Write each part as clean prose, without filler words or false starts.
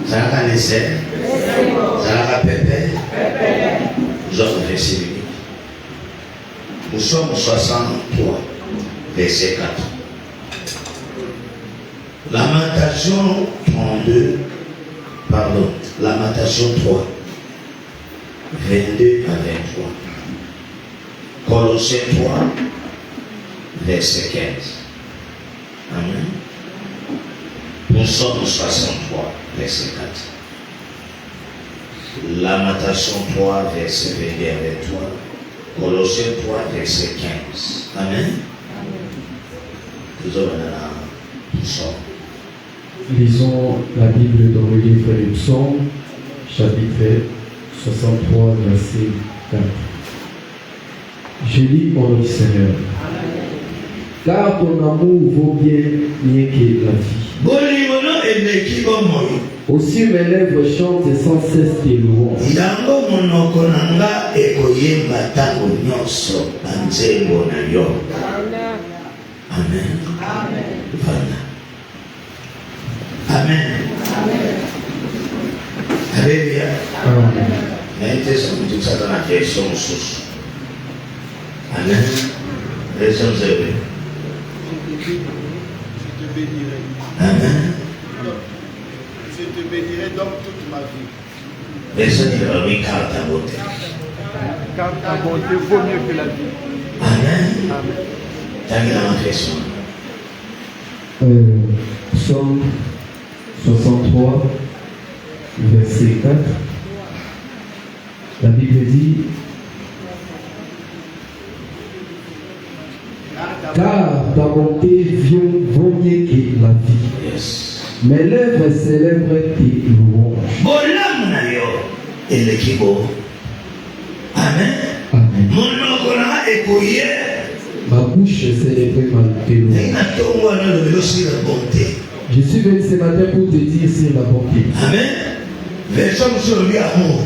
Ça va laisser. Ça va pépé. Nous avons verset unique. Nous sommes au 63, verset 4. Lamentation 32, pardon, Lamentation 3, 22 à 23. Colossiens 3, verset 15. Amen. Nous sommes au 63, verset 4. Lamentation 3, verset 22 à 23. Colossiens 3, verset 15. Amen. Nous avons la psaume. Lisons la Bible dans le livre des Psaumes, chapitre 63, verset 4. Je lis au nom du Seigneur. Car ton amour vaut bien mieux que la vie. Aussi mes lèvres chantent sans cesse tes louanges. Amen. Amen. Alléluia. Mettez tout ça dans la version source. Amen. Version 0. Je te bénirai. Amen. Je te bénirai donc toute ma vie. Version 0. Oui, car ta bonté. Car ta bonté vaut mieux que la vie. Amen. Amen. T'as mis la version. Psaume 63, verset 4. La Bible dit: car ta bonté vaut mieux que la vie. Yes. Mes lèvres célèbrent tes louanges. Bolam na yo elekibo. Amen. Amen. Mon okona ekoye. Ma bouche célèbre tes louanges. Je suis venu ce matin pour te dire c'est la bonté. Amen. Version sur lui amour.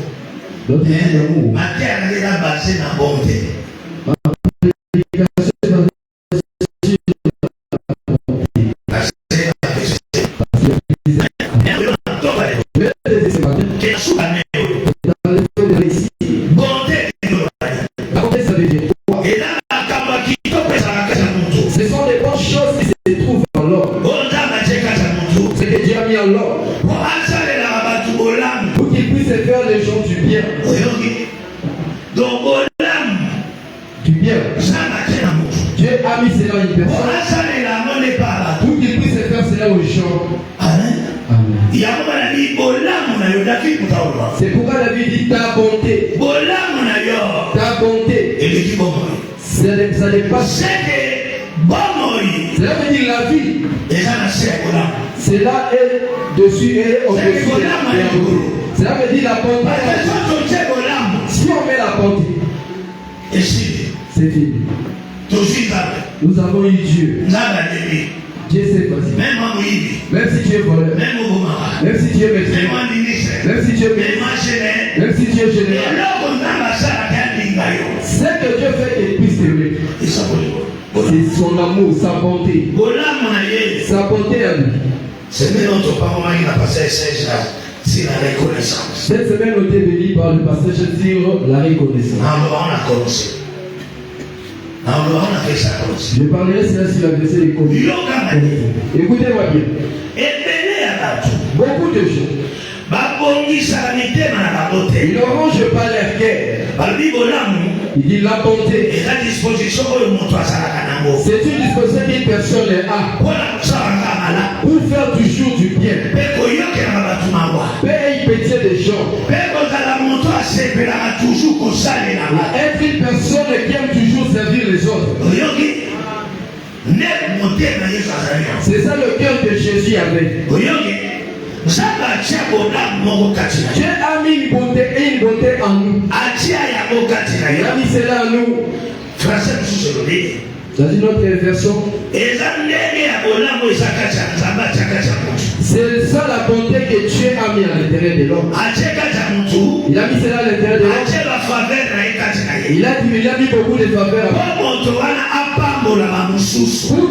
L'autre dit l'amour. Ma terre est là basée dans la bonté. Ce sont des bonnes choses qui se trouvent dans l'homme. Ce que Dieu a mis en l'homme. Pour qu'il puisse faire les gens du bien. Du bien. Dieu a mis cela à une personne. Pour qu'il puisse faire cela aux gens. Amen. C'est pourquoi David dit ta bonté. Ta bonté. Ça n'est pas. Cela veut dire la vie. Cela est dessus et au-dessus. Cela veut dire la bonté. Si on met la bonté, c'est fini. Nous avons eu Dieu. Dieu s'est passé. Même si tu es voleur, même si tu es médecin, même si tu es médecin, même si tu es général, ce que Dieu fait qu'il puisse t'aimer, c'est son amour, sa bonté. Sa bonté à lui. C'est bien notre parent qui a passé 16 ans. C'est la reconnaissance. Cette semaine, on était béni par le passage sur la reconnaissance. On a commencé. On a fait ça comme ça. Je parlerai cela sur la verset des communes. Écoutez-moi bien. Beaucoup de gens. Il ne range pas leur cœur. Il dit la bonté. C'est une disposition qu'une personne a pour faire toujours du bien. Paye pitié des gens. Être une personne qui aime toujours servir les autres. C'est ça le cœur que Jésus avait. Dieu a mis une bonté et une bonté en nous. Il a mis cela en nous. Dans une autre version, c'est ça la bonté que Dieu a mis à l'intérieur de l'homme. Il a mis cela à l'intérieur de l'homme. Il a mis beaucoup de faveurs pour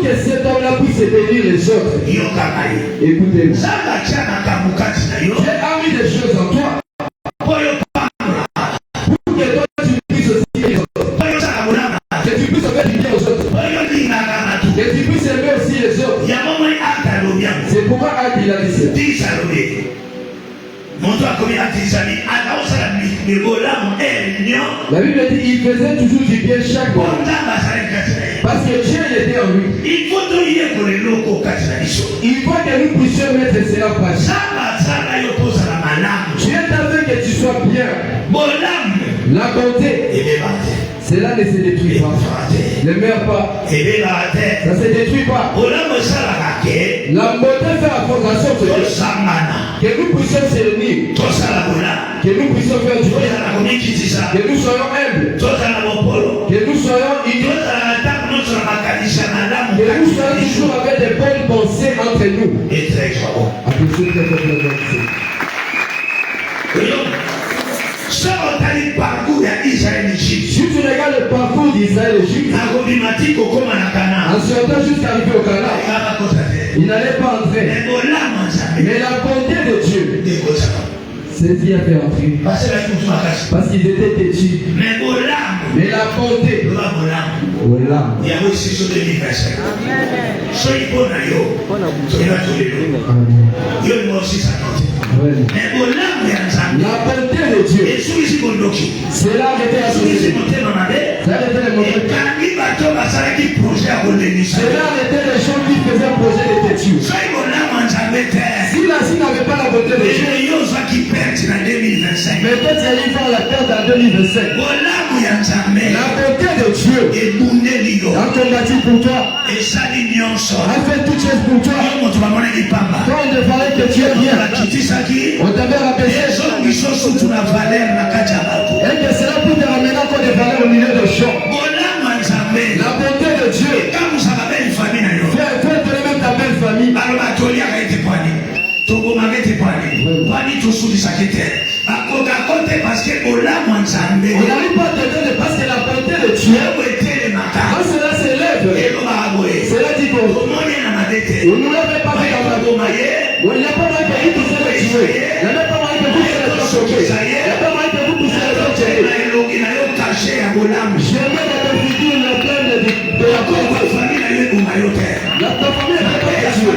que cet homme-là puisse bénir les autres. Écoutez-moi. La Bible dit qu'il faisait toujours du bien chaque fois. Parce que Dieu était en lui. Il faut que nous puissions mettre cela en place. Dieu t'a fait que tu sois bien. La bonté, cela ne se détruit pas. Ne meurt pas. Ça ne se détruit pas. La bonté fait la fondation de Dieu. Que nous puissions se réunir. Que nous puissions faire du bien. Que nous soyons humbles. Que nous soyons unis. Que nous soyons toujours avec des bonnes pensées entre nous. Si tu regardes le parcours d'Israël et Égypte, en sortant jusqu'à arriver au Canaan, il n'allait pas entrer. Mais la bonté de Dieu, c'est ce qui a fait entrer. Parce qu'ils étaient têtus. Mais la bonté, la bonté de Dieu, c'est là que tu as choisi. C'est là que les gens qui faisaient un projet de têtu. Si la Syrie n'avait pas la bonté de Dieu, mais peut-être qu'il allait faire la perte en 2025. La bonté de Dieu a combattu pour toi, a fait toutes choses pour toi. Quand on te parlait que tu es bien, on t'avait rabaissé. Et que cela pour te ramener encore des valeurs au milieu de champs. La bonté de Dieu. Fais de même ta belle famille. Parce que on n'arrive pas à te donner parce que la bonté de Dieu, quand cela s'élève, cela dit qu'on ne l'avait pas fait dans la vie. On n'a pas mal de vous pousser le tuer. Il n'a pas mal de vous pousser le choquer. Il n'a pas mal de vous pousser le choquer. Je mets dans ta figure la plaine de la bonté. La ta famille n'a pas de Dieu.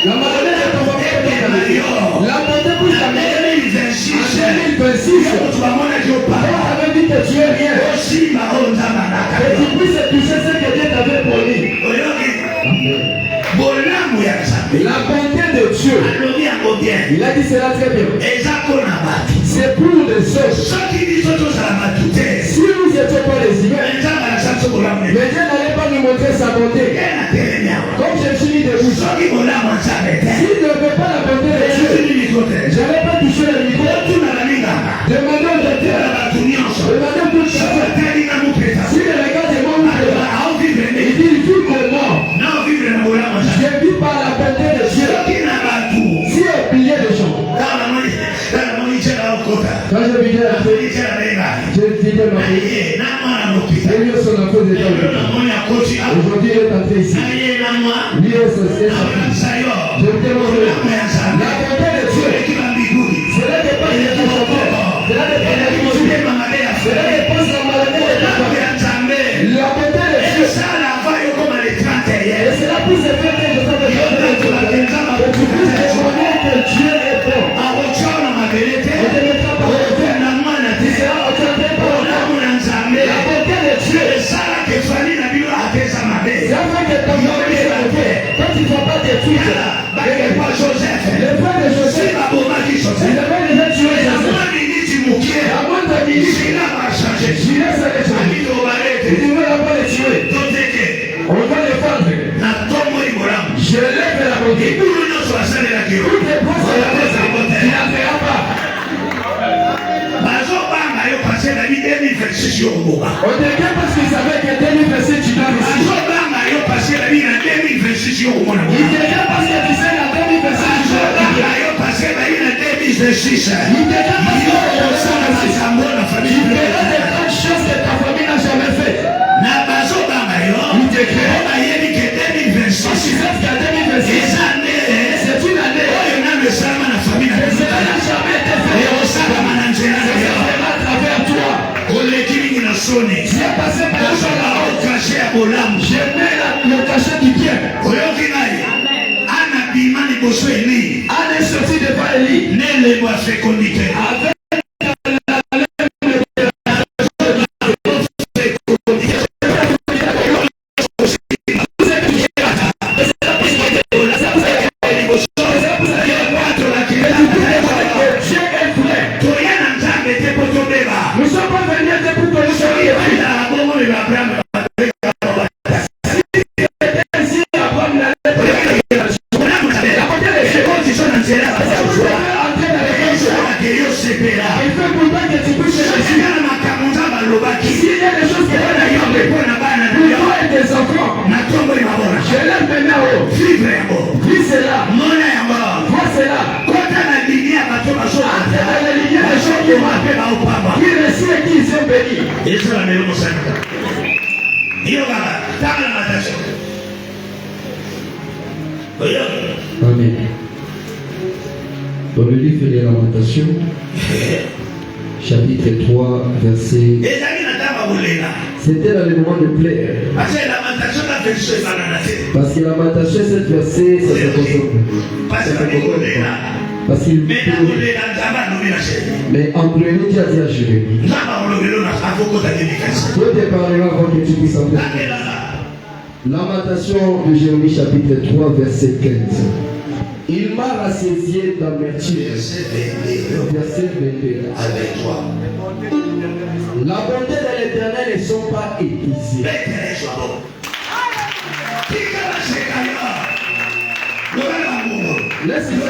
La maladie de ta famille n'a pas de Dieu. La bonté pour ta mère. En 2026, on avait dit que tu es rien. Que tu puisses toucher ce que Dieu t'avait promis. La bonté de Dieu, il a dit cela très bien. C'est pour les autres. Si nous n'étions pas les humains, mais Dieu n'allait pas nous montrer sa bonté. Comme je suis mis debout, s'il ne veut pas la bonté de Dieu, je n'allais pas toucher le micro. Demandons de Dieu, demandons pour ça. Si le regard des mondes, il dit il vit pour moi. Je vis par la bonté de Dieu. Si on oubliait les gens, quand je vidais la feuille, je vidais ma feuille. Et lui son enfant de Dieu. Aujourd'hui il est entré ici. Lui est sorti. Je vous demande la bonté de Dieu. C'est là que passe les enfants. C'est là que passe la vie. C'est là que passe la maladie de ta famille. La bonté de Dieu. Et c'est là pour se faire que je sois de Dieu. Tu puisses témoigner que Dieu est bon. On te mettra par le Dieu. Tu seras enchanté par le Dieu. La bonté de Dieu. C'est afin que ta famille soit bonté. Quand tu ne vas pas détruire. Le frère de Joseph. Il avait déjà tué Joseph. La moindre minute. J'irai se les tuer. Il ne va pas les tuer. On va les vendre. Je lève la bonté. Toutes les grâces à la bonté. Tu n'en feras pas. On te regarde parce qu'ils savaient que 2026 tu dois réussir. Il te regarde parce que tu sais la 2026 tu dois réussir. Il te regarde parce que tu sais des grandes choses que ta famille n'a jamais faites. Il te crée. Parce qu'ils savent qu'à 2026 c'est une année. Et cela n'a jamais été fait. C'est vraiment à travers toi. Tu as passé par la chose. Je mets le cachet du bien. Élie. Anne est sortie devant Élie. Né les bois fécondité. Avec nous sommes pas venus pour que nous soyons Amen. Dans le livre des Lamentations, chapitre 3, verset. C'était dans le moment de plaire. Parce que la lamentation, cette verset, ça se consomme. Parce qu'il mais entre nous, Dieu a dit à Jérémie, Dieu te parlera avant que tu puisses entendre. Lamentation de Jérémie chapitre 3 verset 15. Il m'a rassasié d'amertume. Verset 22. Avec toi. La bonté de l'Éternel ne sont pas épuisées. Laisse-moi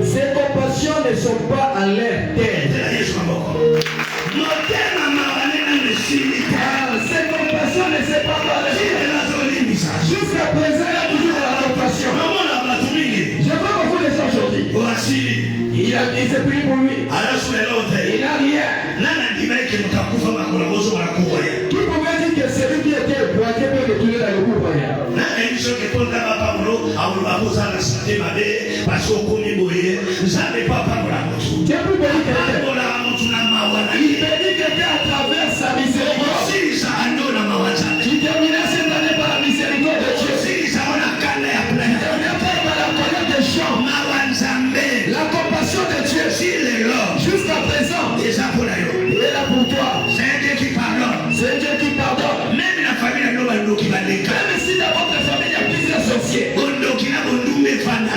ses compassions ne sont pas à l'air terre. Ses compassions ne sont pas à l'air. Jusqu'à présent, il y a toujours la compassion. Je vois beaucoup de gens aujourd'hui. Il s'est pris pour lui. Il n'a rien. Qui pouvait dire que celui qui était boité peut retourner dans le groupe? Il bénit quelqu'un à travers sa miséricorde. Il terminait cette année par la miséricorde de Dieu. Il terminait par la colère des gens. La compassion de Dieu. Jusqu'à présent, il est là pour toi. C'est Dieu qui pardonne. Même si dans votre famille il y a plusieurs sorciers.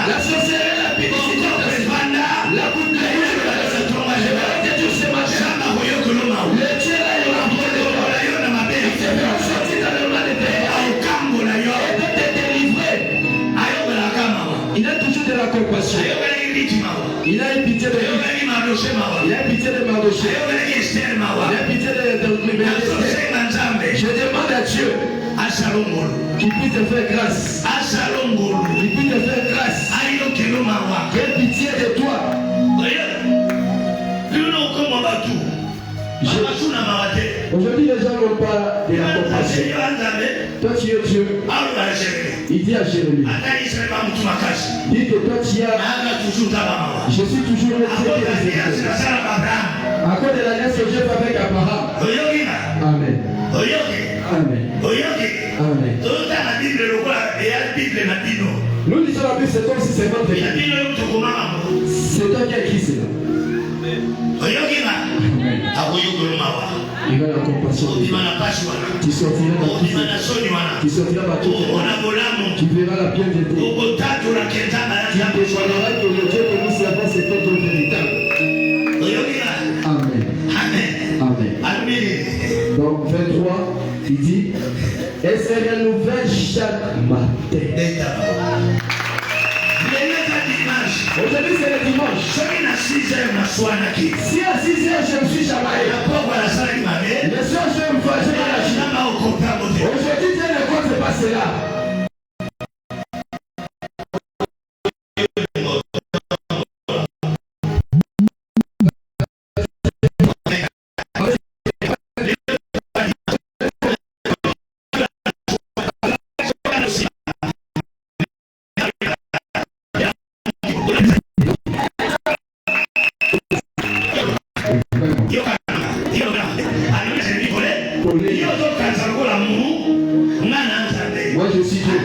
La sorcellerie, la pédicité, la bouteille, Il a pitié de Mardochée. Il a pitié de je demande à Dieu qu'il puisse te faire grâce. Qu'il puisse te faire grâce. Qu'il ait pitié de toi. Aujourd'hui, les gens n'ont pas de la compassion. Toi, tu es Dieu. Il dit à Jérémie, dis que toi, tu as. Je suis toujours resté. À cause de l'alliance que j'ai faite avec Abraham. Amen. Amen. Amen. Nous lisons la Bible, c'est comme si c'est notre écrit. C'est toi qui as écrit cela. Il va la compassion. Tu sortiras de tu sortiras de tu verras la bienveillance. Tu dévoileras que le Dieu que nous servons, c'est notre véritable. Amen. Amen. Donc 23, il dit, et c'est la nouvelle chaque matin. Aujourd'hui c'est le dimanche. Si à 6h je me suis chamaillé, le soir je me fâche à la Chine. Aujourd'hui Dieu ne compte pas cela. Moi je suis Dieu.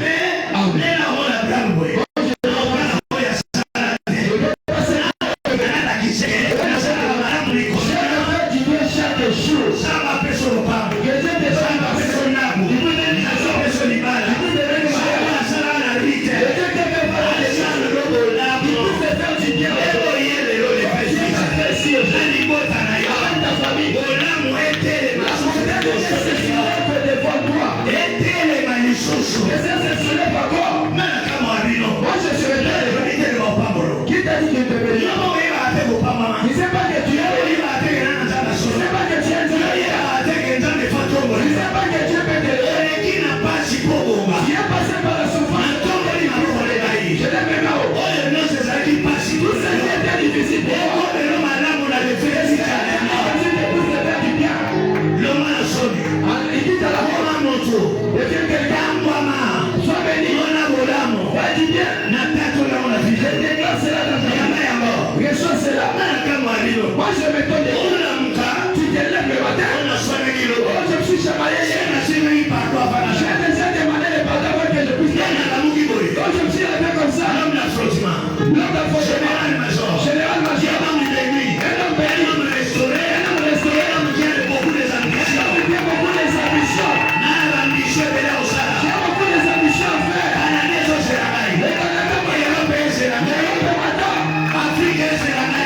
Amen. Moi je me donne tu te lèves le matin. Je me suis chamaillé. J'ai déjà demandé le pardon que je puisse gagner. Donc je me suis levé comme ça. L'homme d'affrontement. Général major. Un homme béni. Un homme restauré. Un homme qui a beaucoup des ambitions. J'ai beaucoup des ambitions à faire.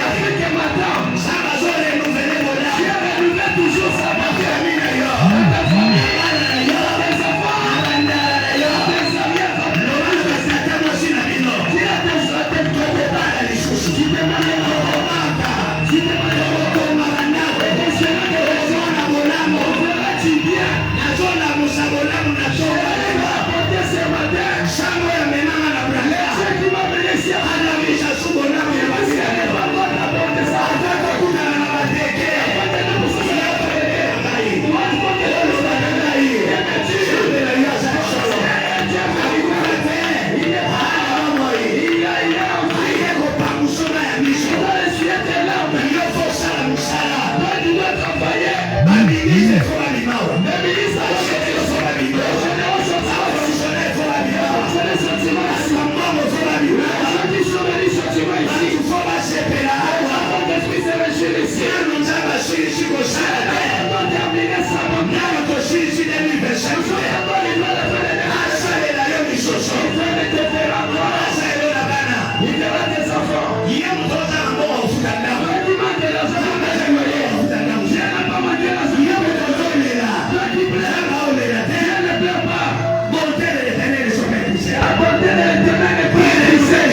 Afrique matin. Toujours ça va faire. Bonté de l'Éternel est sur mes poussières.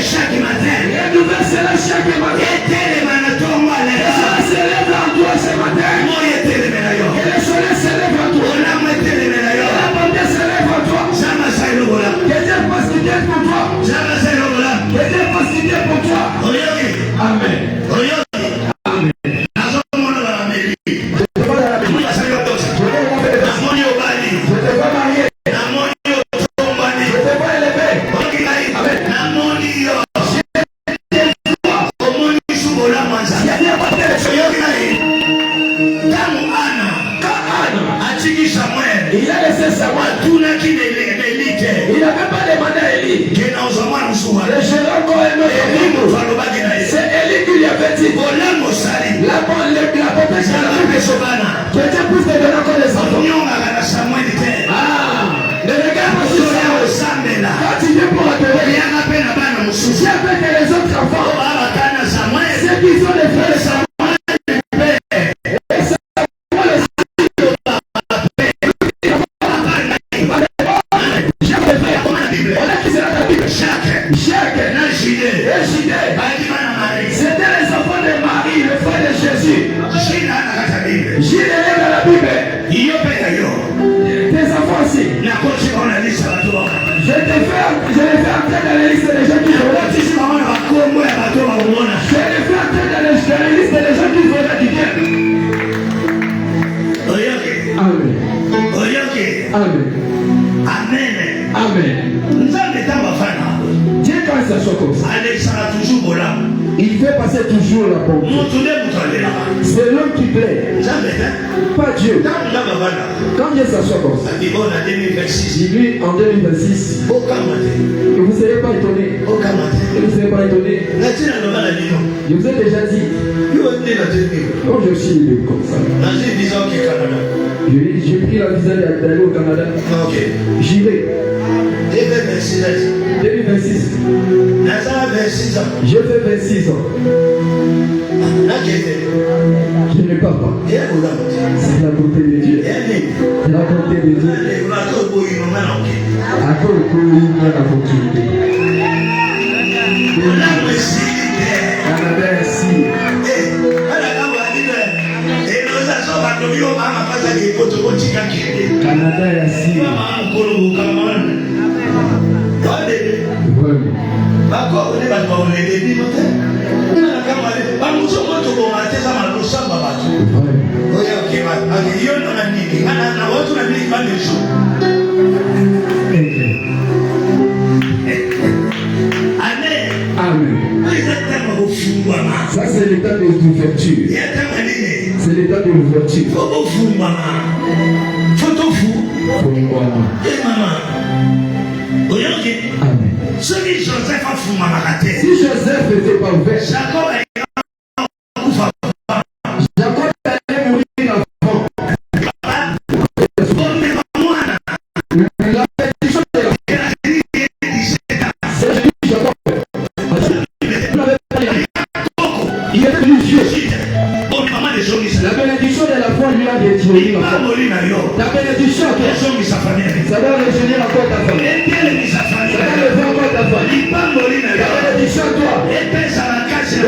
prier pour toi. Amen. Il a laissé Samuel. Il n'avait pas demandé à Élie. C'est Élie qui lui avait dit. La protection que Dieu puisse te donner encore des enfants. Ne regarde pas sur Samuel. Quand tu viens pour adorer, Dieu veut que les autres enfants, ceux qui sont les frères de Samuel, c'était les enfants de Marie, le frère de Jésus. J'ai dans la Bible. Tes enfants aussi. Je les fais entrer dans la liste des gens qui vont là. Je les fais entrer dans la liste des gens qui vont là qui viennent. Amen. Amen. Amen. Dieu quand ça soit comme ça, il fait passer toujours la pompe. C'est l'homme qui plaît, pas Dieu. Quand Dieu s'assoit comme ça, il dit en 2026, et vous ne serez pas étonné. Et vous ne serez pas étonné. Je vous ai déjà dit, quand je suis libre comme ça, j'ai pris la visa d'aller au Canada. J'y vais. 2026. J'ai fait 26 ans. Je ne pars pas. C'est la bonté de Dieu. La bonté de Dieu. Canada ici. Canada ici. Ça c'est l'état d'ouverture. C'est l'état de l'ouverture. Amen. Si Joseph n'était pas ouvert, Jacob allait mourir enfant. Il est plus vieux. La bénédiction de la foi lui a détruit l'enfant. La bénédiction, ça va régénérer encore ta famille. Ça va lever encore ta famille. La bénédiction, toi. C'est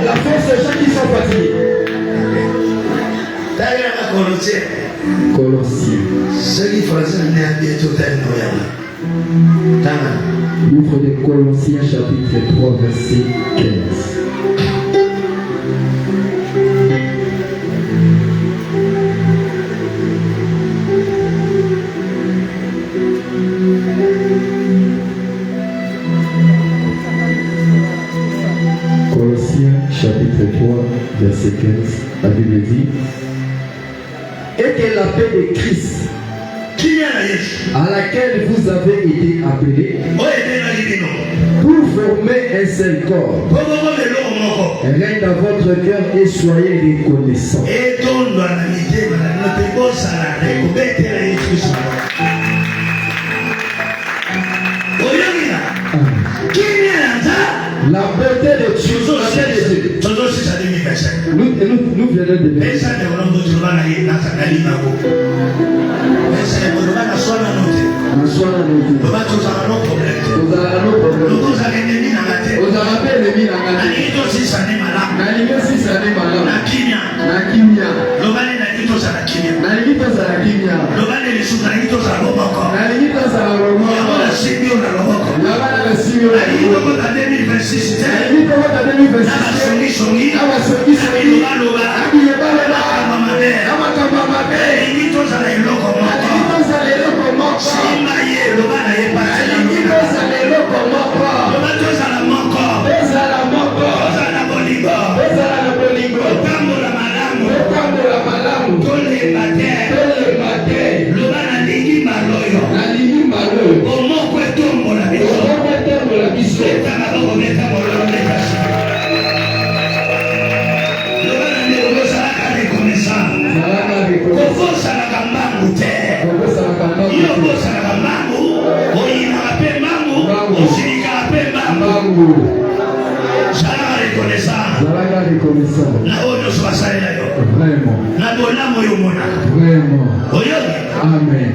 la force des gens qui sont fatigués. Colossiens. Livre de Colossiens chapitre 3 verset 15. Chapitre 3, verset 15, la Bible dit: et que la paix de Christ, à laquelle vous avez été appelés, pour former un seul corps, règne dans votre cœur et soyez reconnaissants. La beauté de Dieu, nous venons de Amen.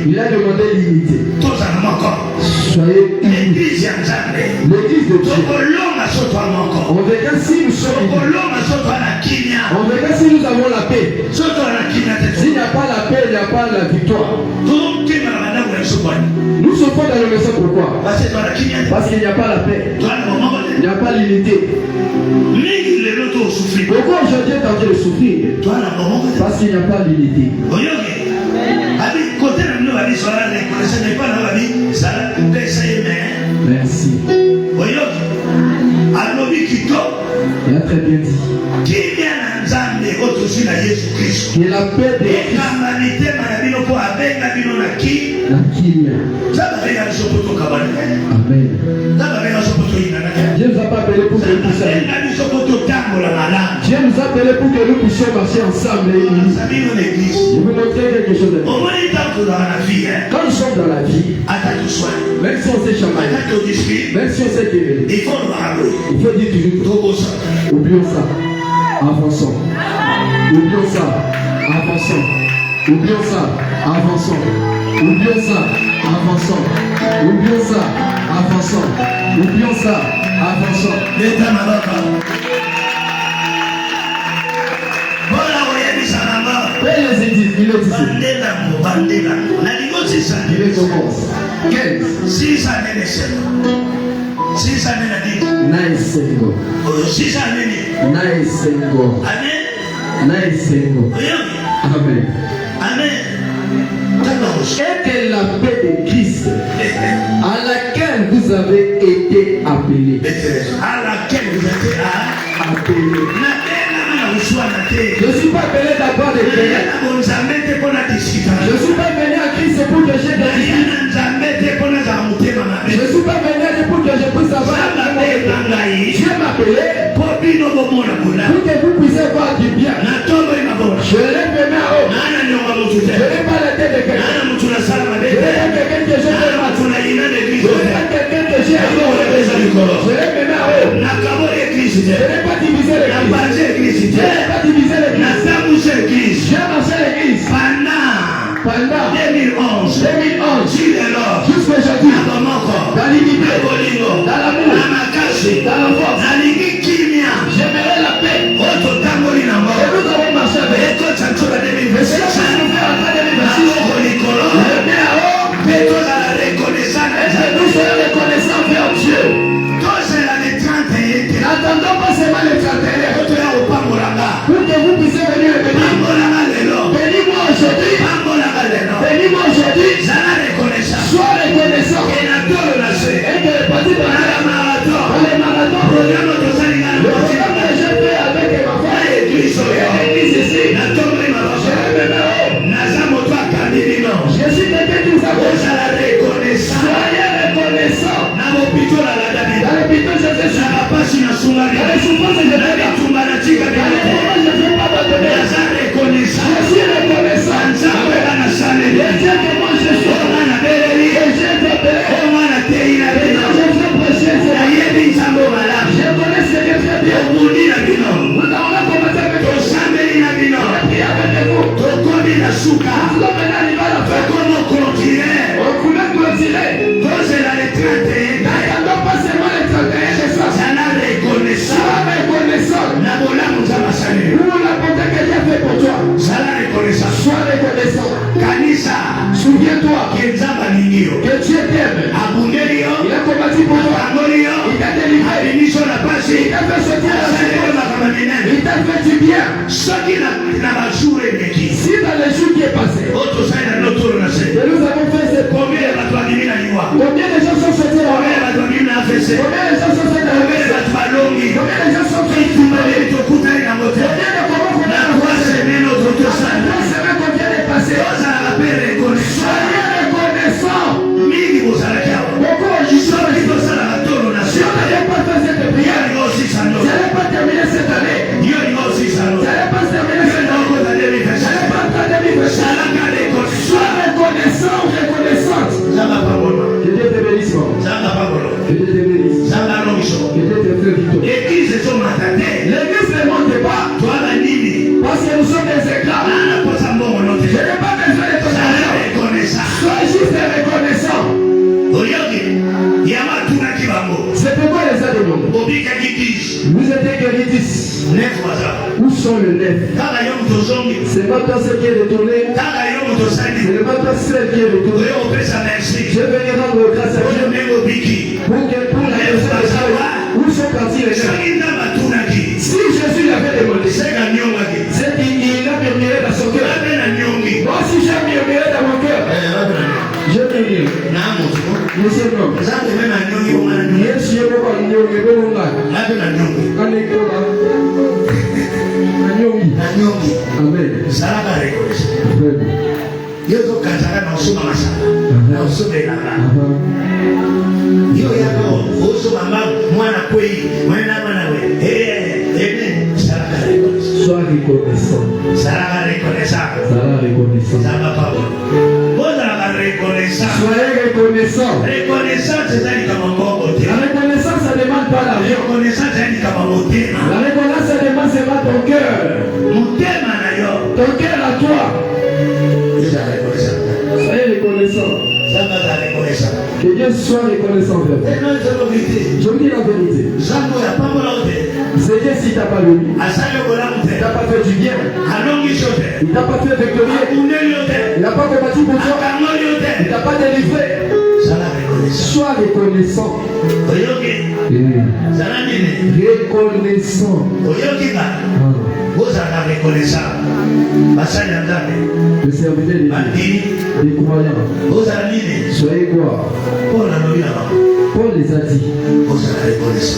Il a demandé l'unité. Soyez unis. L'église de Dieu. On verra si nous sommes unis. On verra si nous avons la paix. S'il n'y a pas la paix, il n'y a pas la victoire. Nous souffrons dans le message. Pourquoi? Parce qu'il n'y a pas la paix. Il n'y a pas l'unité. Pourquoi aujourd'hui est en train de souffrir? Parce qu'il n'y a pas l'unité. Merci. Il a très bien dit. Que la paix de Christ. La kimia. Amen. Dieu nous a pas appelé pour que nous puissions. Dieu nous a appelé pour que nous puissions marcher ensemble. Je vais vous montrer quelque chose. Quand nous sommes dans la vie, même si on s'est chamaillé, même si on s'est guéri, il faut dire toujours oublions ça, avançons. Oublions ça, avançons. Oublions ça, avançons. Oublions ça, avançons. Oublions ça, avançons. Oublions ça, avançons. Paye les indices, il est ici. Il est commence. 15. 6 années de sel. 6 années de dit. Nice single. 6 années. Nice single. Amen. Nice single. Amen. Amen. Et que la paix de Christ à laquelle vous avez été appelés. À laquelle vous avez été appelés. Je ne suis pas venu d'abord de prière. Je ne suis pas venu à Christ pour que j'ai des disciples. Je ne suis pas venu pour que je puisse avoir Dieu m'a appelé pour que vous puissiez voir du bien. Je l'ai fait en haut. Je n'ai pas la tête de quelqu'un. Je n'ai pas quelqu'un que j'ai fait mal. Je n'ai pas quelqu'un que j'ai fait. Je l'ai fait en haut. Je n'ai pas divisé l'église. Je n'ai pas divisé l'église. J'ai marché l'église. Pendant 2011, jusqu'à aujourd'hui, dans l'unité, dans l'amour, dans la force, j'aimerais la paix. Et nous avons marché avec. Et c'est là que nous fait en train de vivre. Et que nous soyons reconnaissants vers Dieu. N'attendons pas seulement le 31 pour que vous puissiez venir le bénir. Bénis-moi aujourd'hui. Bénis-moi aujourd'hui. Sois reconnaissant. Et que le parti dans les marathons. Le programme que j'ai fait avec ma femme. L'église ici. Je suis quelqu'un qui vous a soyez reconnaissant. Dans l'hôpital, je suis dans les souffrances, je fais pas abandonner. Je suis reconnaissant. Les dieux que moi je suis. Et j'ai appelé. Je connais ce que j'ai bien. Nous avons commencé avec vous. Et avec vous. Nous sommes maintenant arrivés à la fin. On pouvait clôturer. N'attendons pas seulement les 31 de ça. Sois reconnaissant. Pour la bonté que j'ai fait pour toi. Sois reconnaissant. Souviens-toi que Dieu t'aime. Si dans le jour qui est passé, et nous avons fait cette combien de gens sont sortis là? Combien de gens sont sortis là? Combien de gens sont sortis là? L'église ne monte pas. Parce que nous sommes des éclats. Je n'ai pas besoin de ton argent. Sois juste reconnaissant. C'est pourquoi les a demandé. Vous êtes guéris 10. Où sont les 9? C'est pas toi celle qui est retourné. C'est pas toi celle qui est retourné. Je vais rendre grâce à Dieu. Pour la personne de où sont partis les gens? Si Jésus l'avait demandé, c'est qu'il a murmuré dans son cœur. Moi aussi j'ai murmuré dans mon cœur. Je murmure. Monsieur non. Monsieur Amen. Sois reconnaissant. Soyez reconnaissant. La reconnaissance, ça ne demande pas l'argent. La reconnaissance, ça demande seulement ton cœur. Ton cœur à toi. Soyez reconnaissant. Que Dieu soit reconnaissant vers toi. Je vous dis la vérité. C'est Dieu si tu n'as pas le lui. Il t'a pas fait du bien. Il t'a pas fait victorieux. Il n'a pas combattu pour toi. Il t'a pas délivré. Sois reconnaissant. Reconnaissant. Le serviteur des croyants. Soyez quoi? Paul les a dit.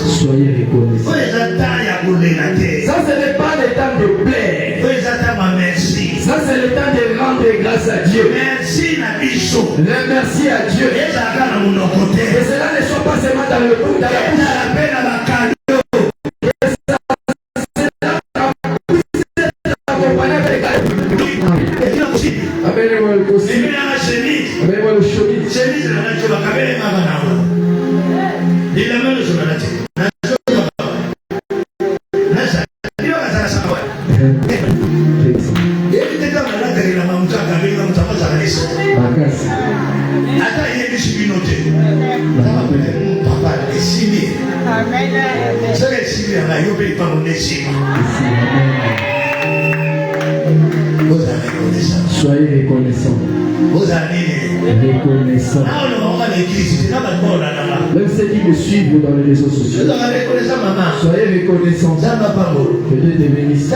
Soyez reconnaissants. Ça, ce n'est pas le temps de plaire. Ça, c'est le temps de rendre grâce à Dieu. Merci à Dieu. Et cela ne soit pas seulement dans le bout, dans la bouche. Amène-moi le costume. Amène-moi le chemise. Soyez reconnaissants. Reconnaissants. Même ceux qui me suivent dans les réseaux sociaux. Soyez reconnaissants. Que Dieu te bénisse.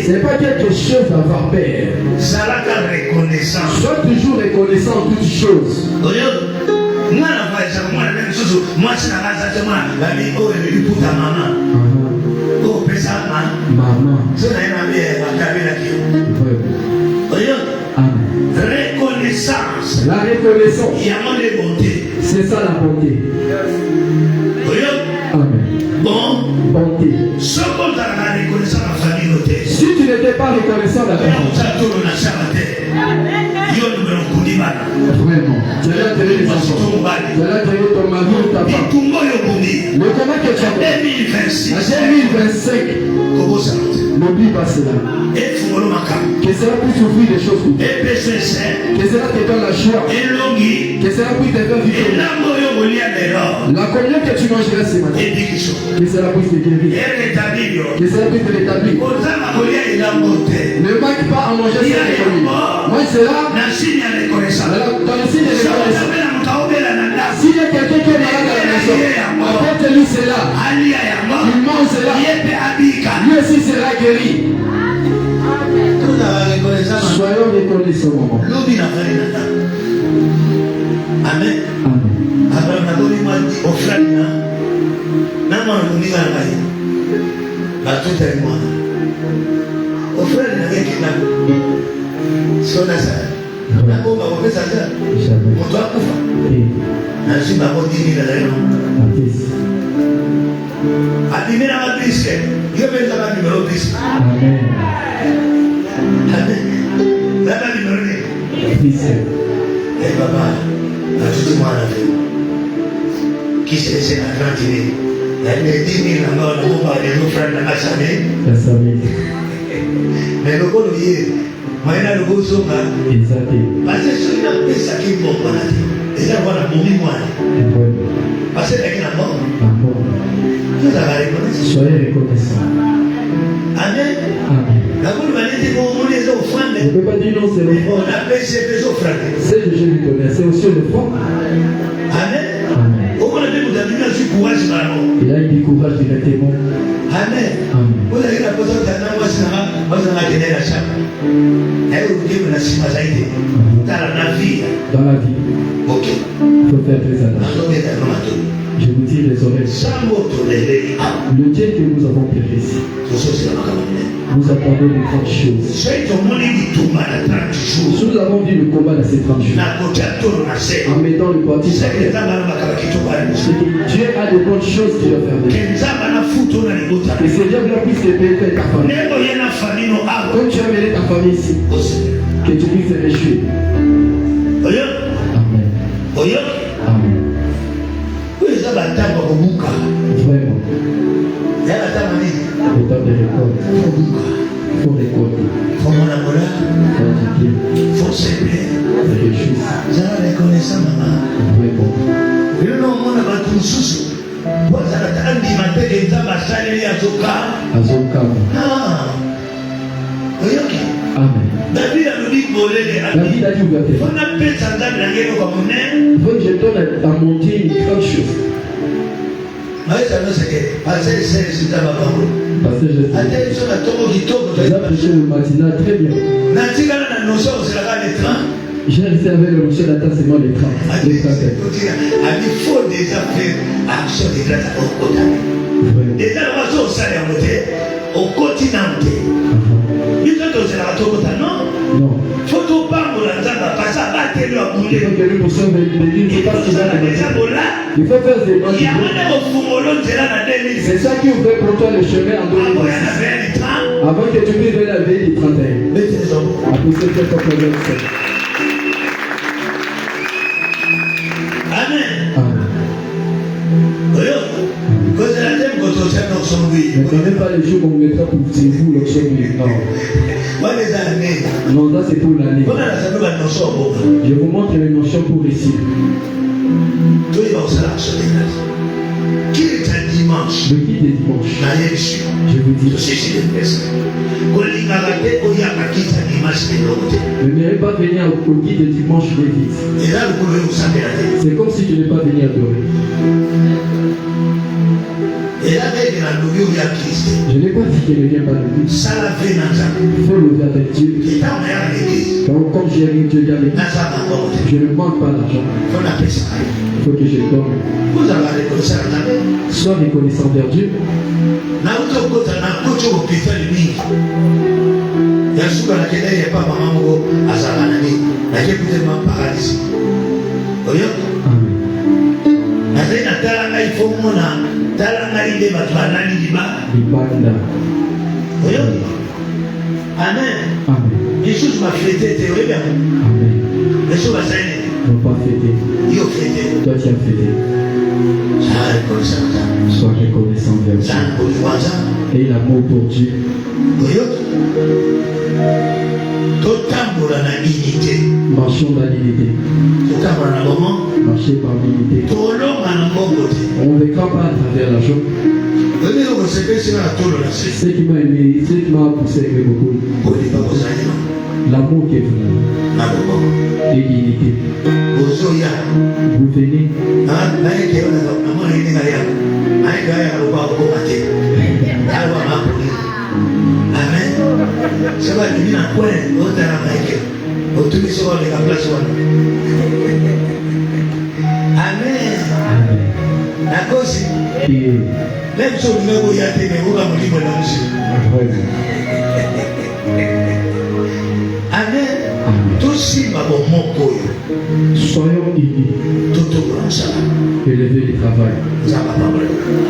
Ce n'est pas quelque chose d'avoir peur. Sois toujours reconnaissant en toutes choses. Maman. Reconnaissance. La reconnaissance. C'est ça la bonté. Amen. Bonté. Si tu n'étais pas reconnaissant de la famille, vraiment, tu allais atterrir les enfants, tu allais atterrir ton mari ou ta femme. Mais comment que tu as fait? En 2025, n'oublie pas cela. Que cela puisse ouvrir des choses pour toi. Que cela te donne la joie. Que cela puisse te faire vivre. La communion que tu mangeras ce matin. Que cela puisse te guérir. Que cela puisse te rétablir. Ne manque pas à manger cette communion. Moi, cela, dans le signe de reconnaissance. S'il y a quelqu'un qui est malade à la maison, apporte-lui cela. Il mange cela. son moment. L'objet n'a pas été. Amen. Amen. Abraham n'a pas dit au frère, n'a pas dit à la tout est moi. Au frère, il n'a rien qui n'a pas. Son assaut. La bombe a fait ça. On doit pouvoir. Je suis ma bonne dîner là. Abîmer la matrice. Je vais mettre la numéro 10. Amen. Amen. La numéro 10. Eh papa, ajoute-moi la vie. Qui c'est la grande dîner? Il y a 10 000 là-bas, on va parler de nos frères de la Massamé. Mais le bon lieu, moi, il y a le beau son. Parce que si on a fait ça qui est bon, on a dit. Et là, voilà, mon moi. Parce que là, il y a mort. Vous avez reconnaissance. Soyez reconnaissant. Amen. Amen. La bonne manière de vous les offrandes. Je ne peux pas dire non, c'est le On appelle ces offrandes. C'est que je lui connais, c'est aussi le fond. Amen. Amen. Comment on a dit vous avez eu du courage dans la mort? Il a eu du courage directement. Amen. Amen. Vous avez la personne qui a dit moi, je vais gagner la chambre. Et vous dites que la chimie a été dans la vie. Dans la vie. Ok. Il faut faire très attention. Je vous dis les oreilles. Le Dieu que nous avons périssi. Nous attendons de grandes choses. Nous avons vu le combat de ces 30 jours. En mettant le parti sur terre. Dieu a de bonnes choses qu'il va faire. Que Seigneur puisse te payer ta famille. Quand tu as mené ta famille ici, que tu puisses te réjouir. Amen. Amen. Vraiment. Le temps de récolte. Il faut récolter. Il faut s'aimer. Reconnaissant, maman. Vraiment. Amen. David a dit on faut que je donne à monter une grande chose. Parce que je sais. J'ai prêché le matinal très bien. J'ai resté avec le monsieur d'attachement les 30. Il faut déjà faire action de grâce au côté. Déjà, on va se faire au continent. Non. Faut tout pas pour la zamba parce que pas tenu à bouler. Il faut faire des bonnes choses. C'est ça qui ouvre pour toi le chemin en 2026. Avant que tu vives la veille du 31. Après ce que tu as fait. Amen. Amen. Ne connais pas les jours qu'on mettra pour vous l'option du Nord. Non, ça c'est pour l'année. Je vous montre les notions pour ici. Le guide des dimanches. Je vous dis. Ne n'allez pas venir au guide des dimanches l'église. C'est comme si tu n'es pas venu adorer. Je n'ai pas dit qu'il ne vient pas de Dieu. Il faut lever avec Dieu. Donc, comme j'ai dit, Dieu vient avec Dieu. Je ne manque pas d'argent. Il faut que je donne. Sois reconnaissant vers Dieu. Amen. Amen. Les choses m'a fêté, tu vois bien. Amen. Les choses m'a fêté. Ils n'ont pas fêté. Ils ont fêté. Toi tu as fêté. Sois reconnaissant vers Dieu. Et l'amour pour Dieu. Marchons dans l'unité. Marchez par l'unité. On ne verra pas à travers la joie. Ce qui m'a aimé, ce qui m'a poussé à aimer beaucoup. L'amour qui est venu. Et l'unité. Vous venez. Amen. C'est pas divin à quoi? Autre batumiso baleka place wana. Amen. Nakosi. Même si on veut y aller, mais on va mourir dans le jeu. Amen. Tout si ma bon koyo. Soyons unis. Tout au grand ça. Élevez le travail. Ça va pas vrai.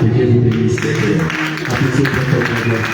Et Dieu vous bénisse. Applaudissez pour votre gloire.